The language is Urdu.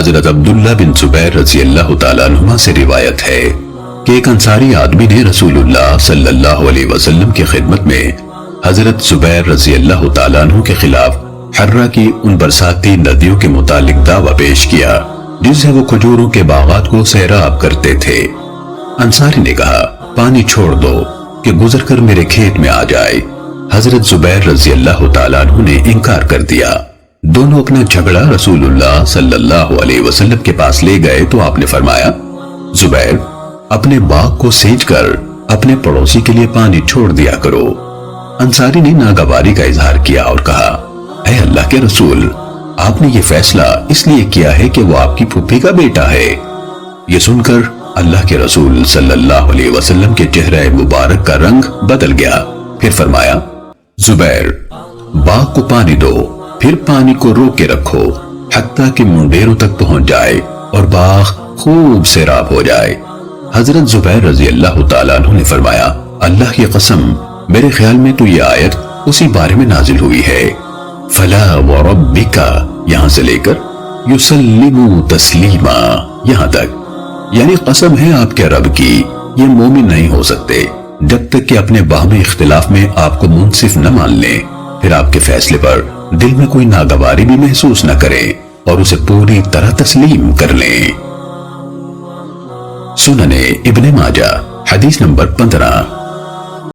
حضرت عبداللہ بن زبیر رضی اللہ تعالیٰ عنہ سے روایت ہے کہ ایک انصاری آدمی نے رسول اللہ صلی اللہ علیہ وسلم کی خدمت میں حضرت زبیر رضی اللہ تعالیٰ عنہ کے خلاف حرہ کی ان برساتی ندیوں کے متعلق دعویٰ پیش کیا جن سے وہ کھجوروں کے باغات کو سیراب کرتے تھے۔ انصاری نے کہا پانی چھوڑ دو کہ گزر کر میرے کھیت میں آ جائے۔ حضرت زبیر رضی اللہ تعالیٰ عنہ نے انکار کر دیا۔ دونوں اپنا جھگڑا رسول اللہ صلی اللہ علیہ وسلم کے پاس لے گئے تو آپ نے فرمایا زبیر اپنے باغ کو سینچ کر اپنے پڑوسی کے لیے پانی چھوڑ دیا کرو۔ انصاری نے ناگواری کا اظہار کیا اور کہا اے اللہ کے رسول آپ نے یہ فیصلہ اس لیے کیا ہے کہ وہ آپ کی پھوپھی کا بیٹا ہے۔ یہ سن کر اللہ کے رسول صلی اللہ علیہ وسلم کے چہرہ مبارک کا رنگ بدل گیا، پھر فرمایا زبیر باغ کو پانی دو، پھر پانی کو روک کے رکھو حتیٰ کہ منڈیروں تک پہنچ جائے اور باغ خوب سیراب ہو جائے۔ حضرت زبیر رضی اللہ تعالیٰ عنہ نے فرمایا اللہ کی قسم میرے خیال میں تو یہ آیت اسی بارے میں نازل ہوئی ہے، فلا وربک یہاں سے لے کر یسلموا تسلیما یہاں تک، یعنی قسم ہے آپ کے رب کی یہ مومن نہیں ہو سکتے جب تک کہ اپنے باہمی اختلاف میں آپ کو منصف نہ مان لیں، پھر آپ کے فیصلے پر دل میں کوئی ناگواری بھی محسوس نہ کریں اور اسے پوری طرح تسلیم کر لیں۔ سنن ابن ماجہ حدیث نمبر 15۔